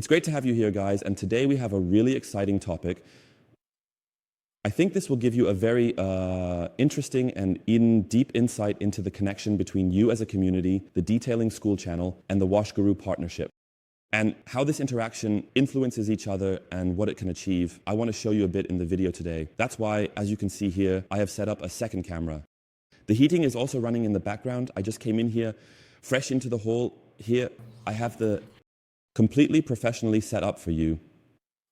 It's great to have you here, guys, and today we have a really exciting topic. I think this will give you a very interesting and deep insight into the connection between you as a community, the Detailing School channel, and the Wash Guru partnership, and how this interaction influences each other and what it can achieve. I want to show you a bit in the video today. That's why, as you can see here, I have set up a second camera. The heating is also running in the background. I just came in here, fresh into the hall. Here, I have the completely professionally set up for you.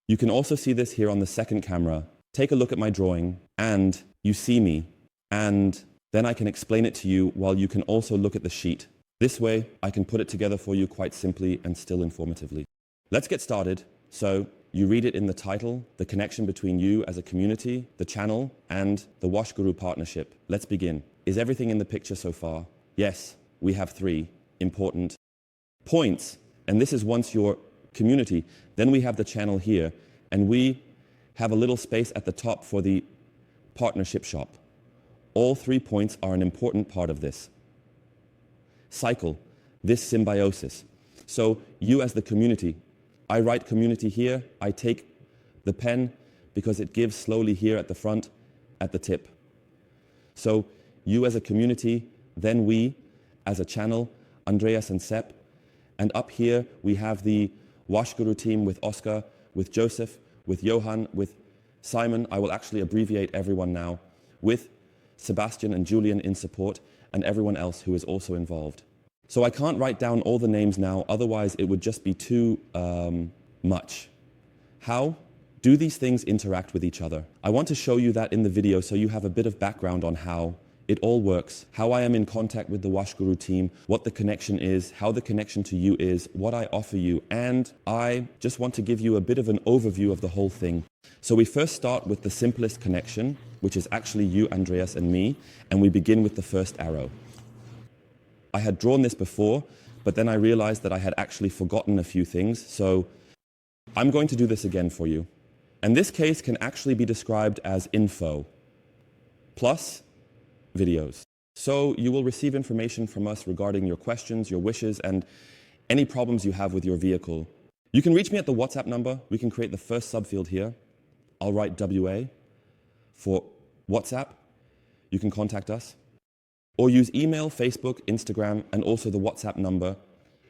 You can also see this here on the second camera. Take a look at my drawing and you see me, and then I can explain it to you while you can also look at the sheet. This way, I can put it together for you quite simply and still informatively. Let's get started. So you read it in the title, the connection between you as a community, the channel, and the Wash Guru partnership. Let's begin. Is everything in the picture so far? Yes, we have 3 important points. And this is once your community. Then we have the channel here, and we have a little space at the top for the partnership shop. All 3 points are an important part of this cycle, this symbiosis. So you as the community, I write community here, I take the pen because it gives slowly here at the front, at the tip. So you as a community, then we as a channel, Andreas and Sepp. And up here, we have the Wash Guru team with Oscar, with Joseph, with Johan, with Simon. I will actually abbreviate everyone now, with Sebastian and Julian in support, and everyone else who is also involved. So I can't write down all the names now, otherwise it would just be too much. How do these things interact with each other? I want to show you that in the video so you have a bit of background on how it all works, how I am in contact with the Wash Guru team, what the connection is, how the connection to you is, what I offer you, and I just want to give you a bit of an overview of the whole thing. So we first start with the simplest connection, which is actually you, Andreas, and me, and we begin with the first arrow. I had drawn this before, but then I realized that I had actually forgotten a few things, so I'm going to do this again for you. And this case can actually be described as info plus videos. So you will receive information from us regarding your questions, your wishes, and any problems you have with your vehicle. You can reach me at the WhatsApp number. We can create the first subfield here. I'll write WA for WhatsApp. You can contact us. Or use email, Facebook, Instagram, and also the WhatsApp number.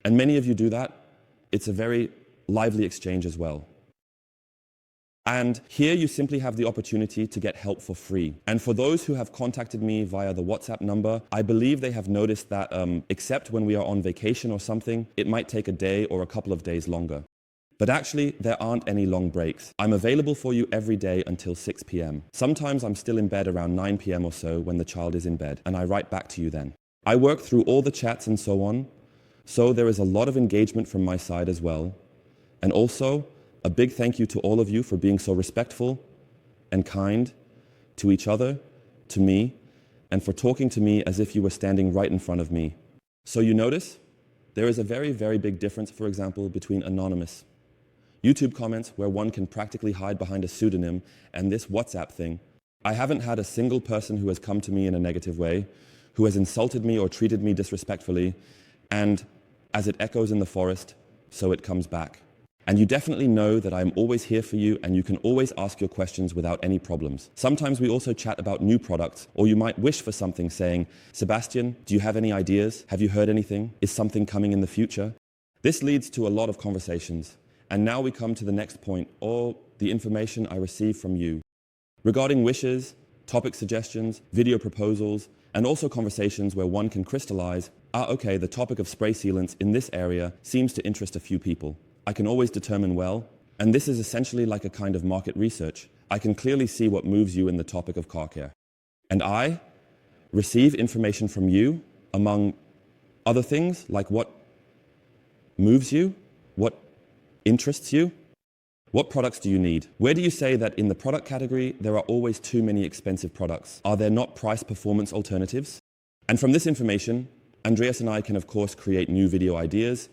And many of you do that. It's a very lively exchange as well. And here you simply have the opportunity to get help for free. And for those who have contacted me via the WhatsApp number, I believe they have noticed that except when we are on vacation or something, it might take a day or a couple of days longer. But actually, there aren't any long breaks. I'm available for you every day until 6 p.m. Sometimes I'm still in bed around 9 p.m. or so when the child is in bed, and I write back to you then. I work through all the chats and so on, so there is a lot of engagement from my side as well. And also, a big thank you to all of you for being so respectful and kind to each other, to me, and for talking to me as if you were standing right in front of me. So you notice, there is a very, very big difference, for example, between anonymous YouTube comments where one can practically hide behind a pseudonym and this WhatsApp thing. I haven't had a single person who has come to me in a negative way, who has insulted me or treated me disrespectfully, and as it echoes in the forest, so it comes back. And you definitely know that I'm always here for you and you can always ask your questions without any problems. Sometimes we also chat about new products, or you might wish for something saying, Sebastian, do you have any ideas? Have you heard anything? Is something coming in the future? This leads to a lot of conversations. And now we come to the next point, all the information I receive from you regarding wishes, topic suggestions, video proposals, and also conversations where one can crystallize, okay, the topic of spray sealants in this area seems to interest a few people. I can always determine well, and this is essentially like a kind of market research. I can clearly see what moves you in the topic of car care. And I receive information from you, among other things, like what moves you, what interests you, what products do you need? Where do you say that in the product category, there are always too many expensive products? Are there not price performance alternatives? And from this information, Andreas and I can of course create new video ideas.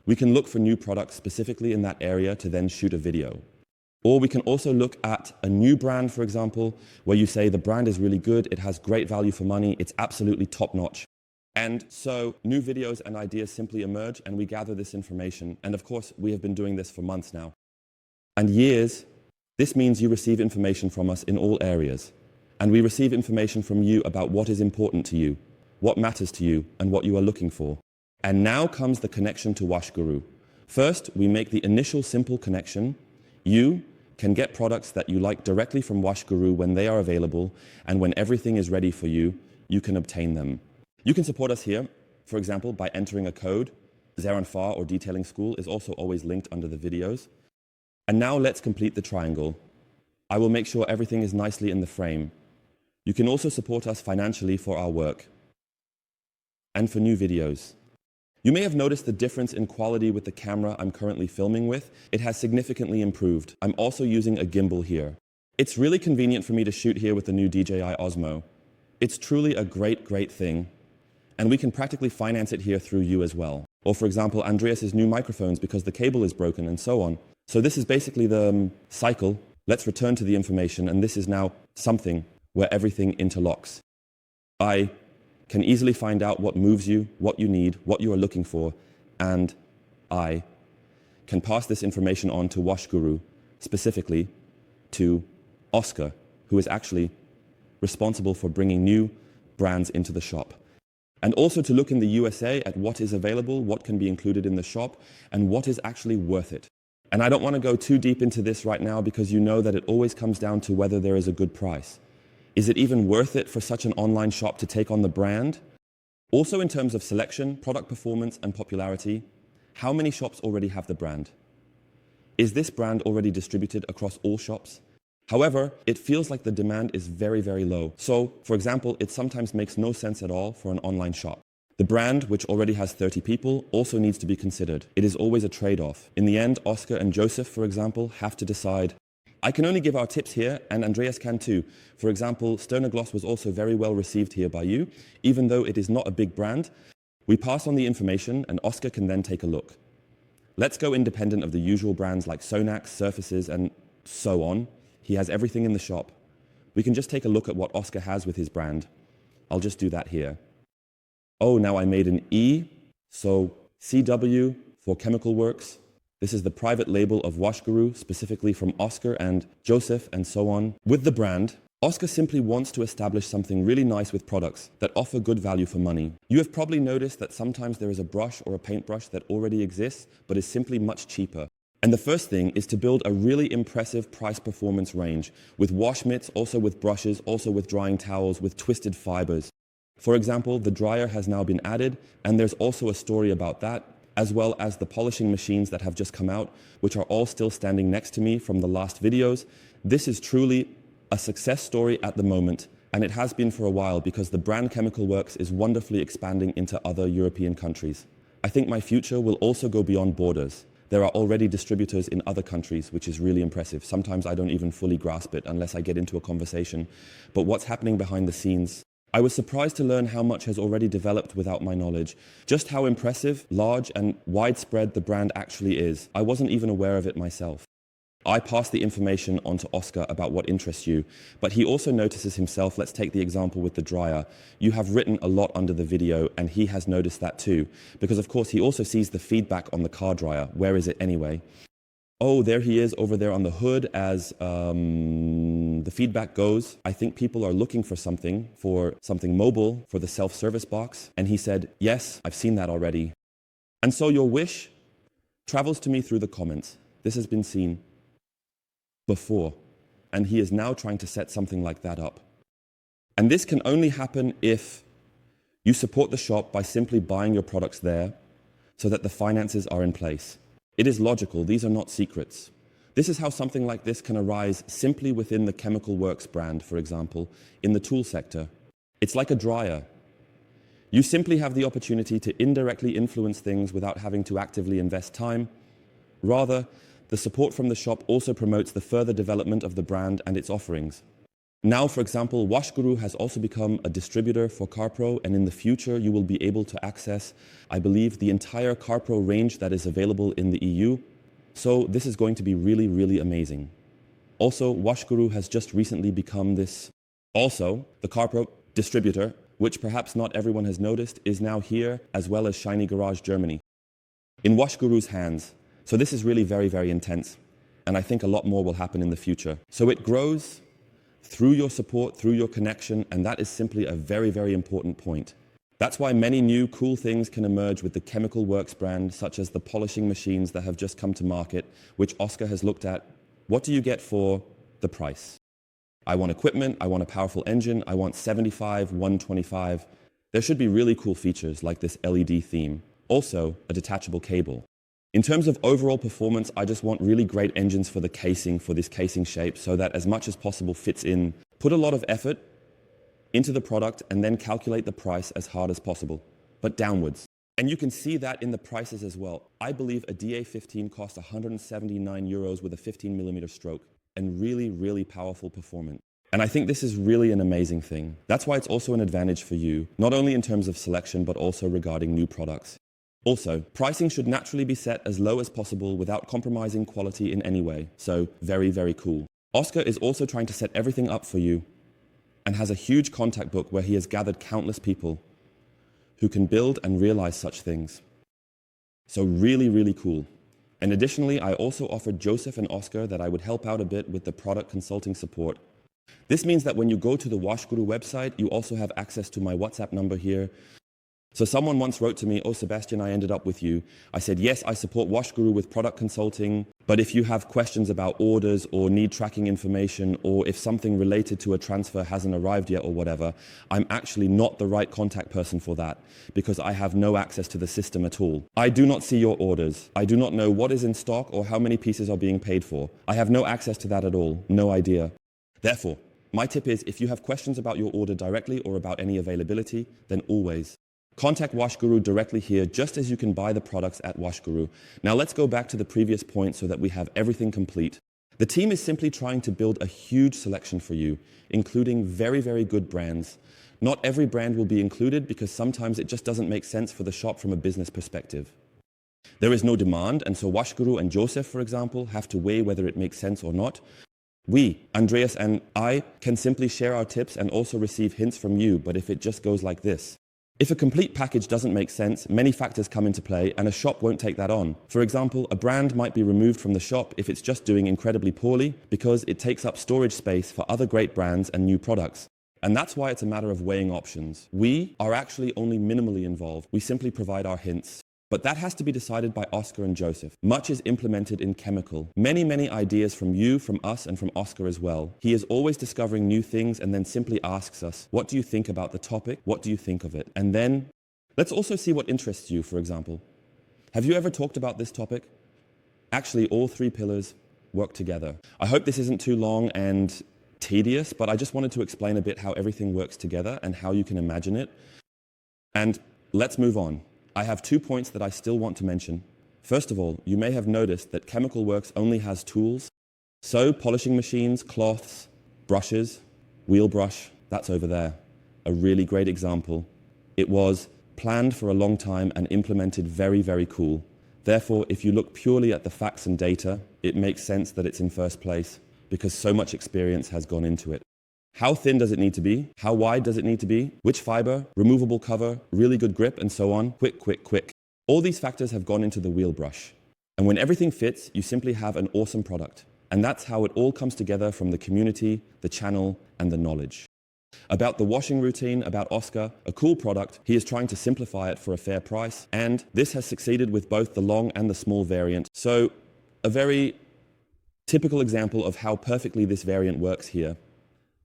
We can look for new products specifically in that area to then shoot a video. Or we can also look at a new brand, for example, where you say the brand is really good, it has great value for money, it's absolutely top-notch. And so new videos and ideas simply emerge and we gather this information. And of course, we have been doing this for months now. And years, this means you receive information from us in all areas. And we receive information from you about what is important to you, what matters to you, and what you are looking for. And now comes the connection to Washguru. First, we make the initial simple connection. You can get products that you like directly from Washguru when they are available, and when everything is ready for you, you can obtain them. You can support us here, for example, by entering a code. Zaranfar or DetailingSchool is also always linked under the videos. And now let's complete the triangle. I will make sure everything is nicely in the frame. You can also support us financially for our work and for new videos. You may have noticed the difference in quality with the camera I'm currently filming with. It has significantly improved. I'm also using a gimbal here. It's really convenient for me to shoot here with the new DJI Osmo. It's truly a great thing. And we can practically finance it here through you as well. Or for example, Andreas's new microphones because the cable is broken and so on. So this is basically the cycle. Let's return to the information, and this is now something where everything interlocks. I can easily find out what moves you, what you need, what you are looking for, and I can pass this information on to Washguru, specifically to Oscar, who is actually responsible for bringing new brands into the shop. And also to look in the USA at what is available, what can be included in the shop, and what is actually worth it. And I don't want to go too deep into this right now because you know that it always comes down to whether there is a good price. Is it even worth it for such an online shop to take on the brand? Also in terms of selection, product performance, and popularity, how many shops already have the brand? Is this brand already distributed across all shops? However, it feels like the demand is very low. So, for example, it sometimes makes no sense at all for an online shop. The brand, which already has 30 people, also needs to be considered. It is always a trade-off. In the end, Oscar and Joseph, for example, have to decide. I can only give our tips here, and Andreas can too. For example, Sterner Gloss was also very well received here by you. Even though it is not a big brand, we pass on the information and Oscar can then take a look. Let's go independent of the usual brands like Sonax, Surfaces, and so on. He has everything in the shop. We can just take a look at what Oscar has with his brand. I'll just do that here. Oh, now I made an E, so CW for Chemical Works. This is the private label of Washguru, specifically from Oscar and Joseph and so on. With the brand, Oscar simply wants to establish something really nice with products that offer good value for money. You have probably noticed that sometimes there is a brush or a paintbrush that already exists, but is simply much cheaper. And the first thing is to build a really impressive price-performance range with wash mitts, also with brushes, also with drying towels, with twisted fibers. For example, the dryer has now been added, and there's also a story about that, as well as the polishing machines that have just come out, which are all still standing next to me from the last videos. This is truly a success story at the moment, and it has been for a while because the brand Chemical Works is wonderfully expanding into other European countries. I think my future will also go beyond borders. There are already distributors in other countries, which is really impressive. Sometimes I don't even fully grasp it unless I get into a conversation. But what's happening behind the scenes? I was surprised to learn how much has already developed without my knowledge. Just how impressive, large, and widespread the brand actually is. I wasn't even aware of it myself. I pass the information on to Oscar about what interests you, but he also notices himself. Let's take the example with the dryer. You have written a lot under the video, and he has noticed that too, because of course he also sees the feedback on the car dryer. Where is it anyway? Oh, there he is over there on the hood as the feedback goes. I think people are looking for something mobile for the self-service box. And he said, yes, I've seen that already. And so your wish travels to me through the comments. This has been seen before, and he is now trying to set something like that up. And this can only happen if you support the shop by simply buying your products there so that the finances are in place. It is logical, these are not secrets. This is how something like this can arise simply within the Chemical Works brand, for example, in the tool sector. It's like a dryer. You simply have the opportunity to indirectly influence things without having to actively invest time. Rather, the support from the shop also promotes the further development of the brand and its offerings. Now, for example, Washguru has also become a distributor for CarPro, and in the future you will be able to access, I believe, the entire CarPro range that is available in the EU. So this is going to be really amazing. Also, Washguru has just recently become the CarPro distributor which perhaps not everyone has noticed, is now here, as well as Shiny Garage Germany, in WashGuru's hands. So this is really very, very intense. And I think a lot more will happen in the future. So it grows through your support, through your connection, and that is simply a very, very important point. That's why many new cool things can emerge with the Chemical Works brand, such as the polishing machines that have just come to market, which Oscar has looked at. What do you get for the price? I want equipment, I want a powerful engine, I want 75, 125. There should be really cool features like this LED theme. Also, a detachable cable. In terms of overall performance, I just want really great engines for the casing, for this casing shape, so that as much as possible fits in. Put a lot of effort into the product and then calculate the price as hard as possible, but downwards. And you can see that in the prices as well. I believe a DA15 costs 179 euros with a 15mm stroke, and really, really powerful performance. And I think this is really an amazing thing. That's why it's also an advantage for you, not only in terms of selection, but also regarding new products. Also, pricing should naturally be set as low as possible without compromising quality in any way. So, very, very cool. Oscar is also trying to set everything up for you and has a huge contact book where he has gathered countless people who can build and realize such things. So really, really cool. And additionally, I also offered Joseph and Oscar that I would help out a bit with the product consulting support. This means that when you go to the WashGuru website, you also have access to my WhatsApp number here. So someone once wrote to me, "Oh, Sebastian, I ended up with you." I said, "Yes, I support WashGuru with product consulting, but if you have questions about orders or need tracking information, or if something related to a transfer hasn't arrived yet or whatever, I'm actually not the right contact person for that because I have no access to the system at all. I do not see your orders. I do not know what is in stock or how many pieces are being paid for. I have no access to that at all, no idea. Therefore, my tip is if you have questions about your order directly or about any availability, then always contact WashGuru directly here, just as you can buy the products at WashGuru. Now let's go back to the previous point so that we have everything complete. The team is simply trying to build a huge selection for you, including very, very good brands. Not every brand will be included because sometimes it just doesn't make sense for the shop from a business perspective. There is no demand, and so WashGuru and Joseph, for example, have to weigh whether it makes sense or not. We, Andreas and I, can simply share our tips and also receive hints from you, but if it just goes like this. If a complete package doesn't make sense, many factors come into play and a shop won't take that on. For example, a brand might be removed from the shop if it's just doing incredibly poorly because it takes up storage space for other great brands and new products. And that's why it's a matter of weighing options. We are actually only minimally involved. We simply provide our hints. But that has to be decided by Oscar and Joseph. Much is implemented in chemical. Many, many ideas from you, from us, and from Oscar as well. He is always discovering new things and then simply asks us, what do you think about the topic? What do you think of it? And then, let's also see what interests you, for example. Have you ever talked about this topic? Actually, all three pillars work together. I hope this isn't too long and tedious, but I just wanted to explain a bit how everything works together and how you can imagine it. And let's move on. I have 2 points that I still want to mention. First of all, you may have noticed that Chemical Works only has tools. So polishing machines, cloths, brushes, wheel brush, that's over there. A really great example. It was planned for a long time and implemented very, very cool. Therefore, if you look purely at the facts and data, it makes sense that it's in first place because so much experience has gone into it. How thin does it need to be? How wide does it need to be? Which fiber? Removable cover? Really good grip? And so on. Quick, quick, quick. All these factors have gone into the wheel brush. And when everything fits, you simply have an awesome product. And that's how it all comes together from the community, the channel, and the knowledge. About the washing routine, about Oscar, a cool product, he is trying to simplify it for a fair price. And this has succeeded with both the long and the small variant. So a very typical example of how perfectly this variant works here.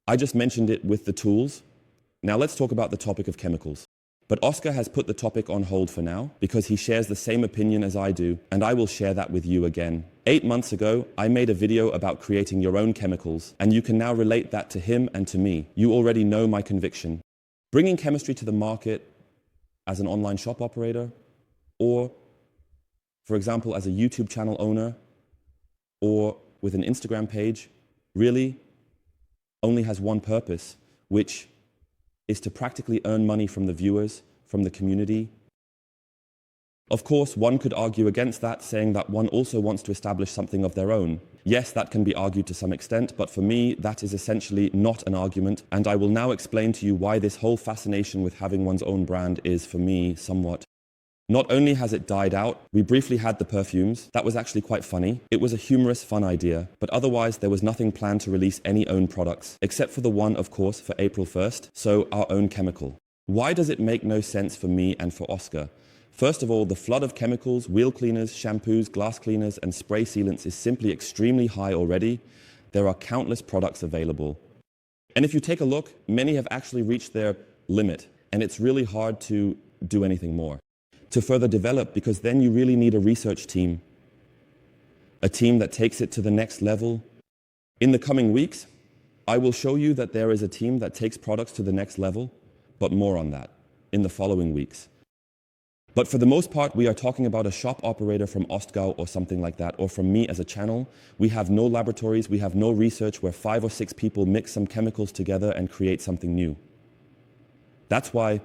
I just mentioned it with the tools. Now let's talk about the topic of chemicals. But Oscar has put the topic on hold for now because he shares the same opinion as I do, and I will share that with you again. 8 months ago, I made a video about creating your own chemicals, and you can now relate that to him and to me. You already know my conviction. Bringing chemistry to the market as an online shop operator, or, for example, as a YouTube channel owner, or with an Instagram page, really only has one purpose, which is to practically earn money from the viewers, from the community, Of course, one could argue against that, saying that one also wants to establish something of their own. Yes, that can be argued to some extent, but for me, that is essentially not an argument, and I will now explain to you why this whole fascination with having one's own brand is, for me, somewhat. Not only has it died out, we briefly had the perfumes. That was actually quite funny. It was a humorous, fun idea, but otherwise there was nothing planned to release any own products, except for the one, of course, for April 1st, so our own chemical. Why does it make no sense for me and for Oscar? First of all, the flood of chemicals, wheel cleaners, shampoos, glass cleaners, and spray sealants is simply extremely high already. There are countless products available. And if you take a look, many have actually reached their limit, and it's really hard to do anything more, to further develop, because then you really need a research team, a team that takes it to the next level. In the coming weeks, I will show you that there is a team that takes products to the next level, but more on that in the following weeks. But for the most part, we are talking about a shop operator from Ostgau or something like that, or from me as a channel. We have no laboratories, we have no research where 5 or 6 people mix some chemicals together and create something new. That's why,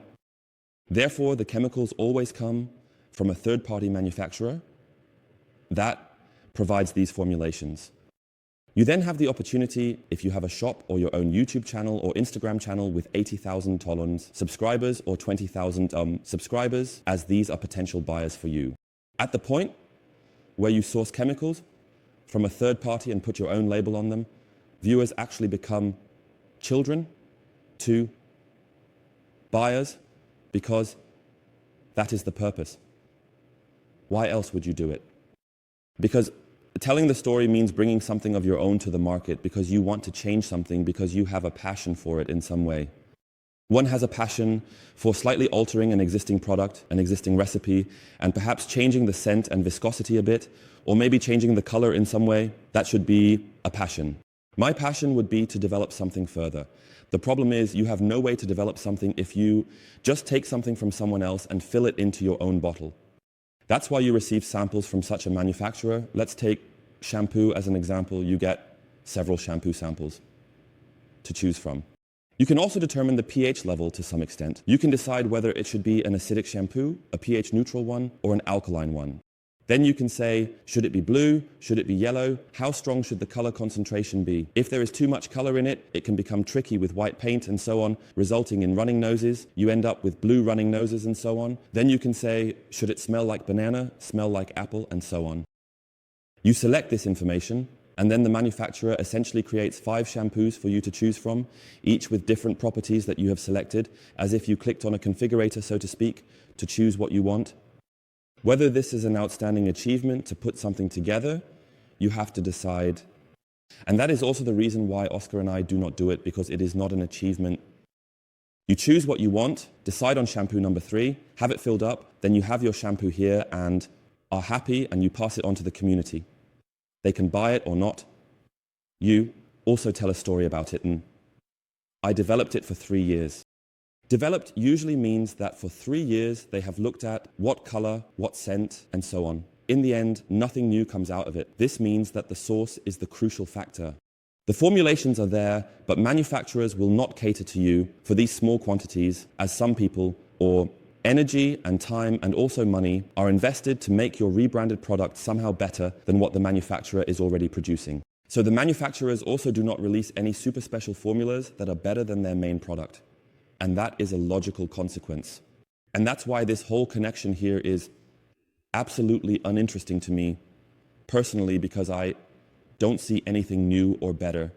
therefore, the chemicals always come from a third-party manufacturer that provides these formulations. You then have the opportunity, if you have a shop or your own YouTube channel or Instagram channel with 80,000 subscribers or 20,000 subscribers, as these are potential buyers for you. At the point where you source chemicals from a third party and put your own label on them, viewers actually become children to buyers, because that is the purpose. Why else would you do it? Because telling the story means bringing something of your own to the market because you want to change something, because you have a passion for it in some way. One has a passion for slightly altering an existing product, an existing recipe, and perhaps changing the scent and viscosity a bit, or maybe changing the color in some way. That should be a passion. My passion would be to develop something further. The problem is you have no way to develop something if you just take something from someone else and fill it into your own bottle. That's why you receive samples from such a manufacturer. Let's take shampoo as an example. You get several shampoo samples to choose from. You can also determine the pH level to some extent. You can decide whether it should be an acidic shampoo, a pH neutral one, or an alkaline one. Then you can say, should it be blue? Should it be yellow? How strong should the color concentration be? If there is too much color in it, it can become tricky with white paint and so on, resulting in running noses. You end up with blue running noses and so on. Then you can say, should it smell like banana, smell like apple, and so on. You select this information, and then the manufacturer essentially creates 5 shampoos for you to choose from, each with different properties that you have selected, as if you clicked on a configurator, so to speak, to choose what you want. Whether this is an outstanding achievement to put something together, you have to decide. And that is also the reason why Oscar and I do not do it, because it is not an achievement. You choose what you want, decide on shampoo number 3, have it filled up, then you have your shampoo here and are happy, and you pass it on to the community. They can buy it or not. You also tell a story about it, and I developed it for 3 years. Developed usually means that for 3 years they have looked at what color, what scent, and so on. In the end, nothing new comes out of it. This means that the source is the crucial factor. The formulations are there, but manufacturers will not cater to you for these small quantities, as some people, or energy and time and also money, are invested to make your rebranded product somehow better than what the manufacturer is already producing. So the manufacturers also do not release any super special formulas that are better than their main product. And that is a logical consequence. And that's why this whole connection here is absolutely uninteresting to me personally, because I don't see anything new or better.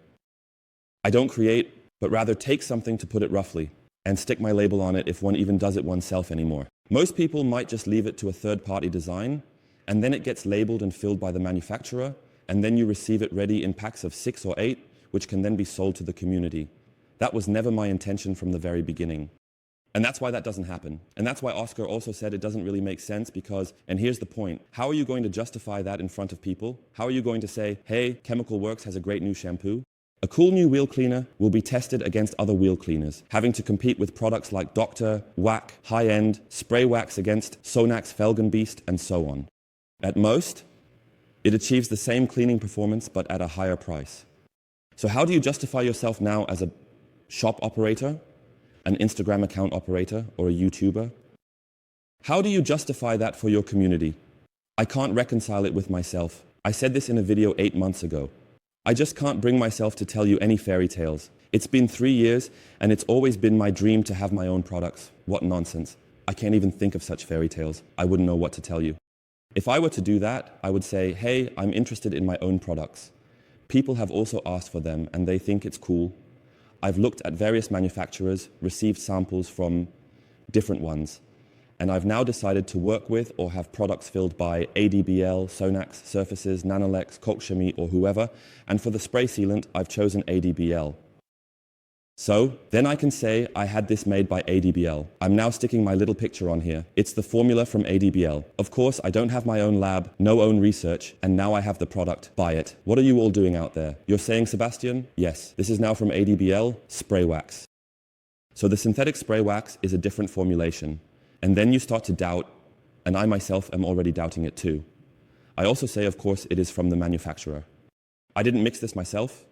I don't create, but rather take something, to put it roughly, and stick my label on it if one even does it oneself anymore. Most people might just leave it to a third-party design, and then it gets labeled and filled by the manufacturer, and then you receive it ready in packs of 6 or 8, which can then be sold to the community. That was never my intention from the very beginning. And that's why that doesn't happen. And that's why Oscar also said it doesn't really make sense, because, and here's the point, how are you going to justify that in front of people? How are you going to say, hey, Chemical Works has a great new shampoo? A cool new wheel cleaner will be tested against other wheel cleaners, having to compete with products like Dr. Wack, High End, Spray Wax against Sonak's Felgenbeest, and so on. At most, it achieves the same cleaning performance, but at a higher price. So how do you justify yourself now as a shop operator, an Instagram account operator, or a YouTuber? How do you justify that for your community? I can't reconcile it with myself. I said this in a video 8 months ago. I just can't bring myself to tell you any fairy tales. It's been 3 years, and it's always been my dream to have my own products. What nonsense. I can't even think of such fairy tales. I wouldn't know what to tell you. If I were to do that, I would say, hey, I'm interested in my own products. People have also asked for them, and they think it's cool. I've looked at various manufacturers, received samples from different ones, and I've now decided to work with or have products filled by ADBL, Sonax, Surfaces, Nanolex, Kokshemi, or whoever, and for the spray sealant, I've chosen ADBL. So, then I can say I had this made by ADBL. I'm now sticking my little picture on here. It's the formula from ADBL. Of course, I don't have my own lab, no own research, and now I have the product. Buy it. What are you all doing out there? You're saying, Sebastian? Yes. This is now from ADBL, spray wax. So the synthetic spray wax is a different formulation. And then you start to doubt, and I myself am already doubting it too. I also say, of course, it is from the manufacturer. I didn't mix this myself.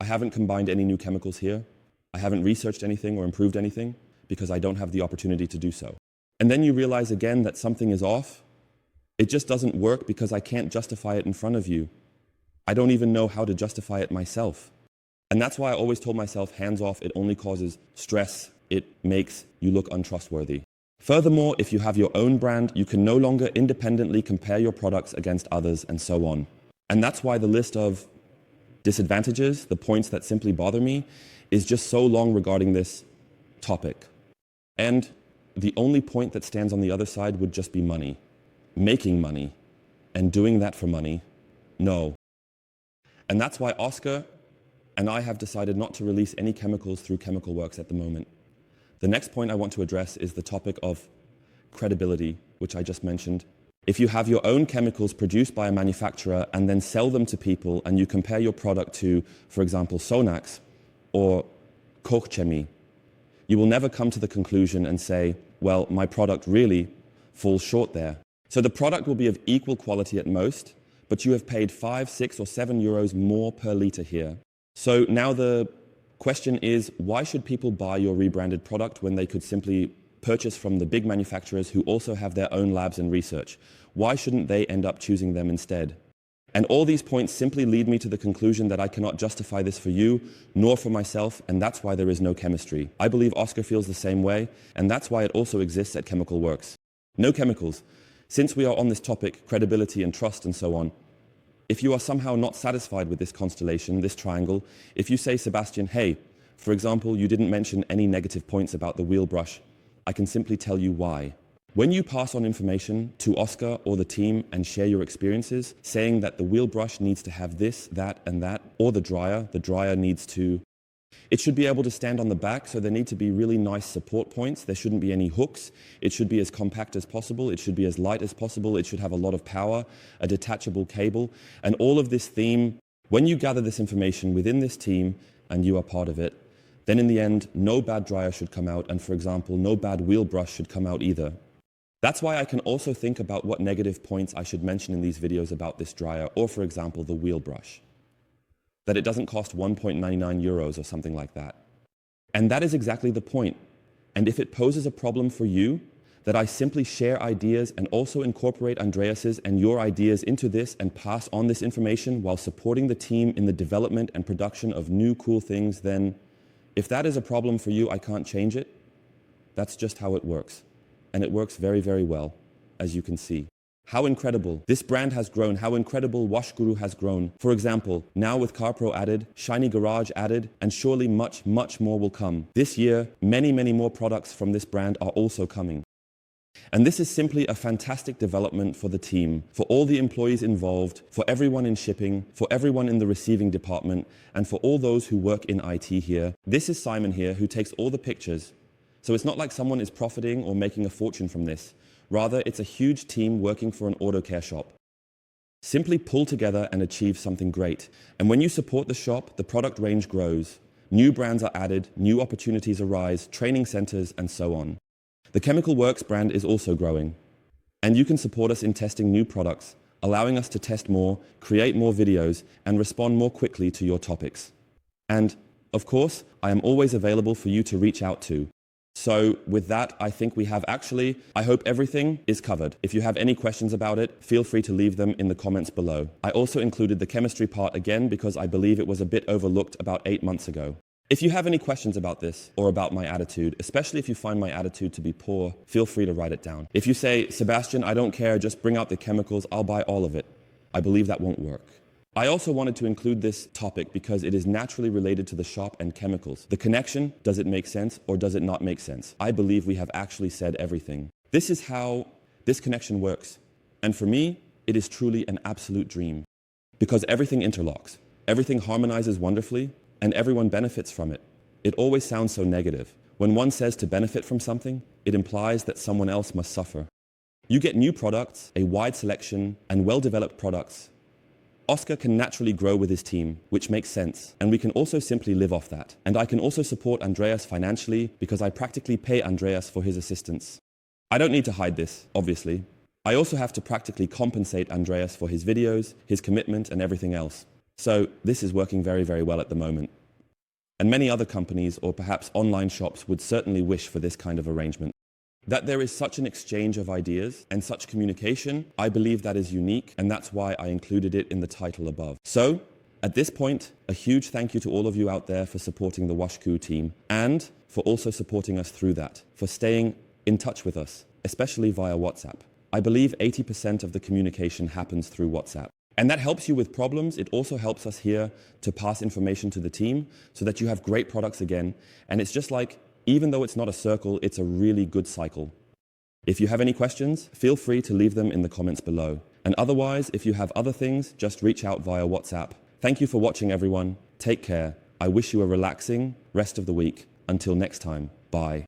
I haven't combined any new chemicals here. I haven't researched anything or improved anything because I don't have the opportunity to do so. And then you realize again that something is off. It just doesn't work because I can't justify it in front of you. I don't even know how to justify it myself. And that's why I always told myself, hands off, it only causes stress. It makes you look untrustworthy. Furthermore, if you have your own brand, you can no longer independently compare your products against others and so on. And that's why the list of disadvantages, the points that simply bother me, is just so long regarding this topic. And the only point that stands on the other side would just be money. Making money and doing that for money, no. And that's why Oscar and I have decided not to release any chemicals through Chemical Works at the moment. The next point I want to address is the topic of credibility, which I just mentioned. If you have your own chemicals produced by a manufacturer and then sell them to people and you compare your product to, for example, Sonax or Kokshemi, you will never come to the conclusion and say, well, my product really falls short there. So the product will be of equal quality at most, but you have paid 5, 6, or 7 euros more per liter here. So now the question is, why should people buy your rebranded product when they could simply purchase from the big manufacturers who also have their own labs and research? Why shouldn't they end up choosing them instead? And all these points simply lead me to the conclusion that I cannot justify this for you, nor for myself, and that's why there is no chemistry. I believe Oscar feels the same way, and that's why it also exists at Chemical Works. No chemicals. Since we are on this topic, credibility and trust and so on, if you are somehow not satisfied with this constellation, this triangle, if you say, Sebastian, hey, for example, you didn't mention any negative points about the wheel brush, I can simply tell you why. When you pass on information to Oscar or the team and share your experiences, saying that the wheel brush needs to have this, that, and that, or the dryer needs to... It should be able to stand on the back, so there need to be really nice support points. There shouldn't be any hooks. It should be as compact as possible. It should be as light as possible. It should have a lot of power, a detachable cable, and all of this theme. When you gather this information within this team and you are part of it, then in the end, no bad dryer should come out, and for example, no bad wheel brush should come out either. That's why I can also think about what negative points I should mention in these videos about this dryer, or for example, the wheel brush. That it doesn't cost 1.99 euros or something like that. And that is exactly the point. And if it poses a problem for you, that I simply share ideas and also incorporate Andreas's and your ideas into this and pass on this information while supporting the team in the development and production of new cool things, then if that is a problem for you, I can't change it. That's just how it works. And it works very, very well, as you can see. How incredible this brand has grown, how incredible Wash Guru has grown. For example, now with CarPro added, Shiny Garage added, and surely much, much more will come. This year, many, many more products from this brand are also coming. And this is simply a fantastic development for the team, for all the employees involved, for everyone in shipping, for everyone in the receiving department, and for all those who work in IT here. This is Simon here, who takes all the pictures. So it's not like someone is profiting or making a fortune from this. Rather, it's a huge team working for an auto care shop. Simply pull together and achieve something great. And when you support the shop, the product range grows. New brands are added, new opportunities arise, training centers, and so on. The Chemical Works brand is also growing. And you can support us in testing new products, allowing us to test more, create more videos, and respond more quickly to your topics. And, of course, I am always available for you to reach out to. So with that, I think we have I hope everything is covered. If you have any questions about it, feel free to leave them in the comments below. I also included the chemistry part again because I believe it was a bit overlooked about 8 months ago. If you have any questions about this or about my attitude, especially if you find my attitude to be poor, feel free to write it down. If you say, Sebastian, I don't care, just bring out the chemicals, I'll buy all of it, I believe that won't work. I also wanted to include this topic because it is naturally related to the shop and chemicals. The connection, does it make sense or does it not make sense? I believe we have actually said everything. This is how this connection works. And for me, it is truly an absolute dream. Because everything interlocks, everything harmonizes wonderfully, and everyone benefits from it. It always sounds so negative. When one says to benefit from something, it implies that someone else must suffer. You get new products, a wide selection, and well-developed products. Oscar can naturally grow with his team, which makes sense, and we can also simply live off that. And I can also support Andreas financially because I practically pay Andreas for his assistance. I don't need to hide this, obviously. I also have to practically compensate Andreas for his videos, his commitment, and everything else. So this is working very, very well at the moment. And many other companies or perhaps online shops would certainly wish for this kind of arrangement. That there is such an exchange of ideas and such communication, I believe that is unique, and that's why I included it in the title above. So, at this point, a huge thank you to all of you out there for supporting the Washku team, and for also supporting us through that, for staying in touch with us, especially via WhatsApp. I believe 80% of the communication happens through WhatsApp. And that helps you with problems. It also helps us here to pass information to the team so that you have great products again. And it's just like, even though it's not a circle, it's a really good cycle. If you have any questions, feel free to leave them in the comments below. And otherwise, if you have other things, just reach out via WhatsApp. Thank you for watching, everyone. Take care. I wish you a relaxing rest of the week. Until next time, bye.